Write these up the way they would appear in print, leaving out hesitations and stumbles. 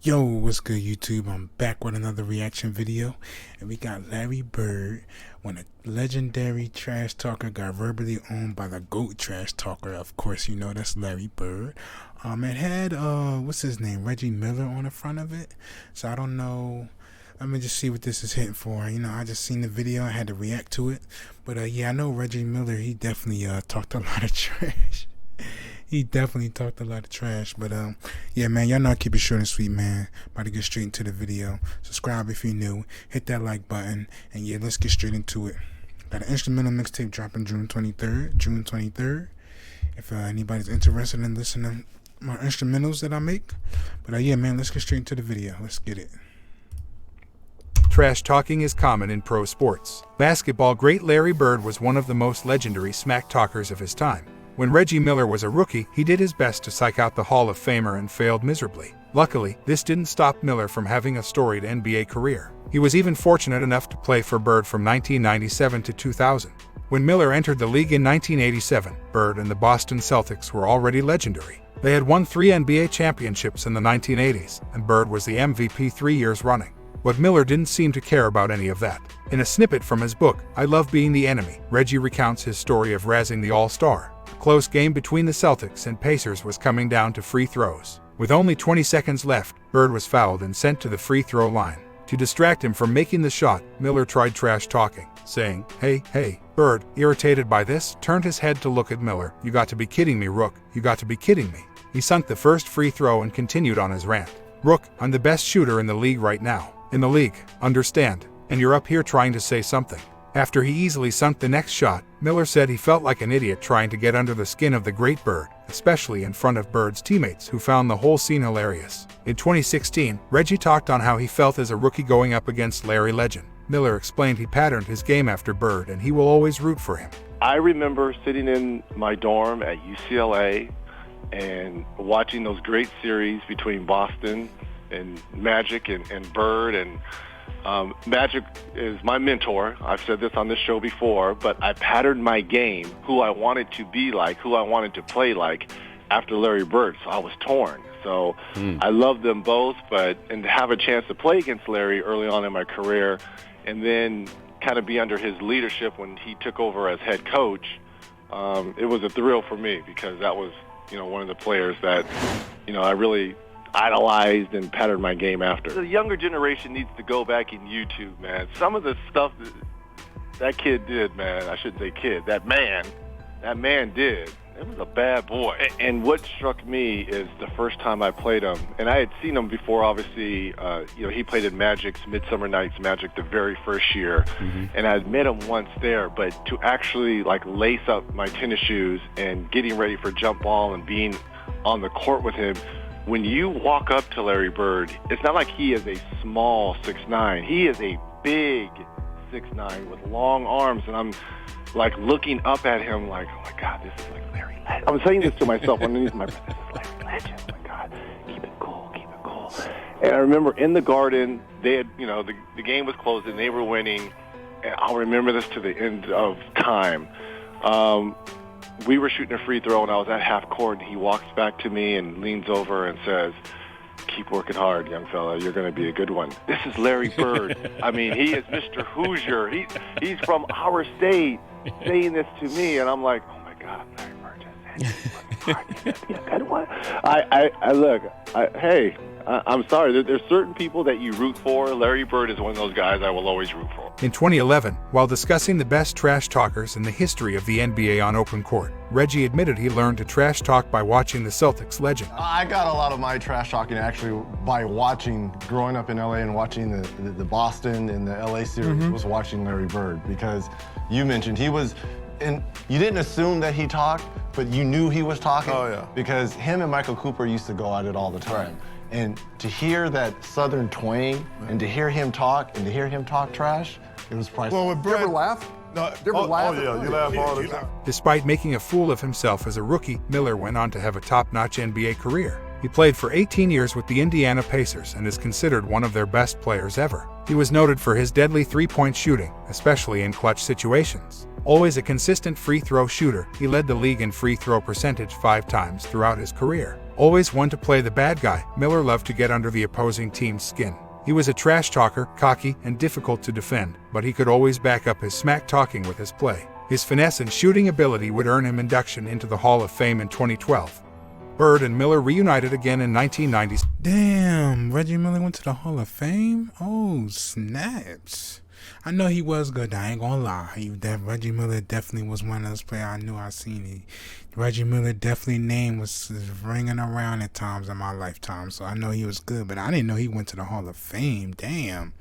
Yo, what's good YouTube? I'm back with another reaction video, and we got Larry Bird when a legendary trash talker got verbally owned by the GOAT trash talker. Of course, you know that's Larry Bird. It had what's his name, Reggie Miller on the front of it. So I don't know. Let me just see what this is hitting for. I just seen the video. I had to react to it. But yeah, I know Reggie Miller. He definitely talked a lot of trash. He definitely talked a lot of trash, but yeah, man, y'all know I keep it short and sweet, man. About to get straight into the video. Subscribe if you're new, hit that like button, and yeah, let's get straight into it. Got an instrumental mixtape dropping June 23rd. If anybody's interested in listening to my instrumentals that I make, but yeah, man, let's get straight into the video. Let's get it. Trash talking is common in pro sports. Basketball great Larry Bird was one of the most legendary smack talkers of his time. When Reggie Miller was a rookie, he did his best to psych out the Hall of Famer and failed miserably. Luckily, this didn't stop Miller from having a storied NBA career. He was even fortunate enough to play for Bird from 1997 to 2000. When Miller entered the league in 1987, Bird and the Boston Celtics were already legendary. They had won 3 NBA championships in the 1980s, and Bird was the MVP 3 years running. But Miller didn't seem to care about any of that. In a snippet from his book, I Love Being the Enemy, Reggie recounts his story of razzing the All-Star. A close game between the Celtics and Pacers was coming down to free throws. With only 20 seconds left, Bird was fouled and sent to the free throw line. To distract him from making the shot, Miller tried trash talking, saying, Hey. Bird, irritated by this, turned his head to look at Miller. You got to be kidding me, Rook. You got to be kidding me. He sunk the first free throw and continued on his rant. Rook, I'm the best shooter in the league right now. In the league, understand? And you're up here trying to say something. After he easily sunk the next shot, Miller said he felt like an idiot trying to get under the skin of the great Bird, especially in front of Bird's teammates who found the whole scene hilarious. In 2016, Reggie talked on how he felt as a rookie going up against Larry Legend. Miller explained he patterned his game after Bird and he will always root for him. I remember sitting in my dorm at UCLA and watching those great series between Boston and Magic and Bird, and Magic is my mentor. I've said this on this show before, but I patterned my game, who I wanted to be like, who I wanted to play like, after Larry Bird, so I was torn. So I love them both, and to have a chance to play against Larry early on in my career, and then kind of be under his leadership when he took over as head coach, it was a thrill for me because that was, one of the players that, I really idolized and patterned my game after. The younger generation needs to go back in YouTube, man. Some of the stuff that kid did, man, I shouldn't say kid, that man did. It was a bad boy. And what struck me is the first time I played him, and I had seen him before, obviously, he played in Magic's Midsummer Night's Magic the very first year, and I had met him once there, but to actually lace up my tennis shoes and getting ready for jump ball and being on the court with him, when you walk up to Larry Bird, it's not like he is a small 6'9". He is a big 6'9" with long arms, and I'm looking up at him like, oh my God, this is like Larry Legend. I'm saying this to myself underneath my breath, this is Larry Legend. Oh my God, keep it cool. And I remember in the Garden, they had, the game was closed and they were winning, and I'll remember this to the end of time. We were shooting a free throw, and I was at half court, and he walks back to me and leans over and says, keep working hard, young fella. You're going to be a good one. This is Larry Bird. I mean, he is Mr. Hoosier. He's from our state saying this to me, and I'm like, oh, my God, Larry Bird just said, be a good one. I'm sorry. There's certain people that you root for. Larry Bird is one of those guys I will always root for. In 2011, while discussing the best trash talkers in the history of the NBA on open court, Reggie admitted he learned to trash talk by watching the Celtics legend. I got a lot of my trash talking actually by growing up in LA and watching the Boston and the LA series, was watching Larry Bird, because you mentioned he was, and you didn't assume that he talked, but you knew he was talking. Oh, yeah. Because him and Michael Cooper used to go at it all the time. Right. And to hear that Southern twang, and to hear him talk, and to hear him talk trash, it was priceless. Well, with Brett, You ever laugh? No, You ever laugh? oh yeah, you laugh all the time. Despite making a fool of himself as a rookie, Miller went on to have a top-notch NBA career. He played for 18 years with the Indiana Pacers and is considered one of their best players ever. He was noted for his deadly three-point shooting, especially in clutch situations. Always a consistent free throw shooter, he led the league in free throw percentage 5 times throughout his career. Always one to play the bad guy, Miller loved to get under the opposing team's skin. He was a trash talker, cocky, and difficult to defend, but he could always back up his smack talking with his play. His finesse and shooting ability would earn him induction into the Hall of Fame in 2012. Bird and Miller reunited again in 1990s. Damn, Reggie Miller went to the Hall of Fame? Oh, snaps. I know he was good, I ain't gonna lie. Reggie Miller definitely was one of those players I knew I seen. Reggie Miller definitely name was ringing around at times in my lifetime, so I know he was good, but I didn't know he went to the Hall of Fame. Damn.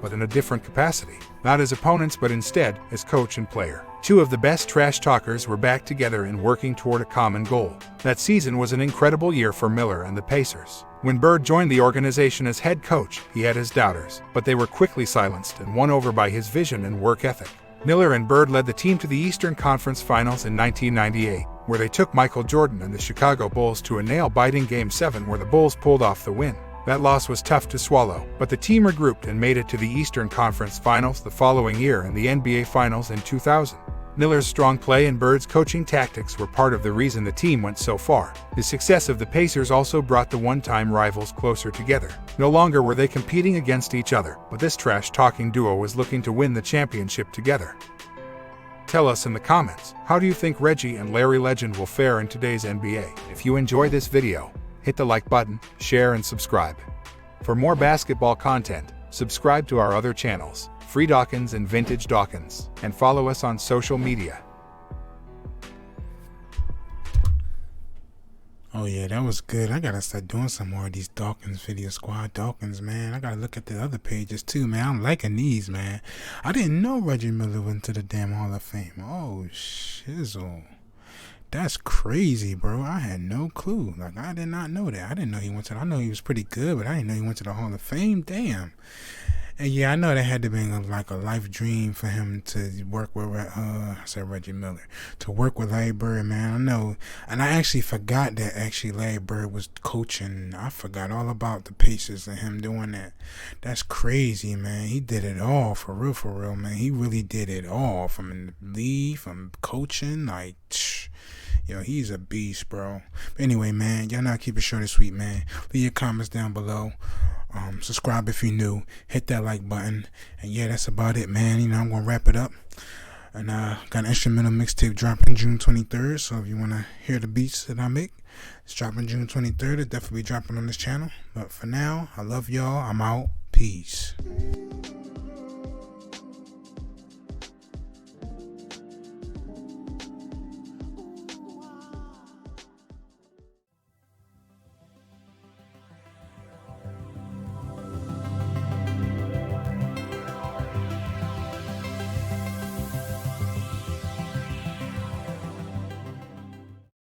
But in a different capacity. Not as opponents, but instead as coach and player. Two of the best trash talkers were back together and working toward a common goal. That season was an incredible year for Miller and the Pacers. When Bird joined the organization as head coach, he had his doubters, but they were quickly silenced and won over by his vision and work ethic. Miller and Bird led the team to the Eastern Conference Finals in 1998, where they took Michael Jordan and the Chicago Bulls to a nail-biting Game 7 where the Bulls pulled off the win. That loss was tough to swallow, but the team regrouped and made it to the Eastern Conference Finals the following year and the NBA Finals in 2000. Miller's strong play and Bird's coaching tactics were part of the reason the team went so far. The success of the Pacers also brought the one-time rivals closer together. No longer were they competing against each other, but this trash-talking duo was looking to win the championship together. Tell us in the comments, how do you think Reggie and Larry Legend will fare in today's NBA? If you enjoy this video, hit the like button, share and subscribe. For more basketball content, subscribe to our other channels, Free Dawkins and Vintage Dawkins, and follow us on social media. Oh yeah, that was good. I gotta start doing some more of these Dawkins video squad Dawkins, man. I gotta look at the other pages too, man. I'm liking these, man. I didn't know Reggie Miller went to the damn Hall of Fame. Oh shizzle. That's crazy, bro. I had no clue. Like, I did not know that. I didn't know he went to, I know he was pretty good, but I didn't know he went to the Hall of Fame. Damn. And yeah, I know that had to be like a life dream for him to work with, I said Reggie Miller, to work with Larry Bird, man. I know. And I actually forgot that actually Larry Bird was coaching. I forgot all about the Pacers and him doing that. That's crazy, man. He did it all, for real, man. He really did it all, from the league, from coaching, like, yo, he's a beast, bro. But anyway, man, y'all know I keep it short and sweet, man. Leave your comments down below. Subscribe if you're new. Hit that like button. And yeah, that's about it, man. You know, I'm gonna wrap it up. And got an instrumental mixtape dropping June 23rd. So if you wanna hear the beats that I make, it's dropping June 23rd. It'll definitely be dropping on this channel. But for now, I love y'all. I'm out. Peace.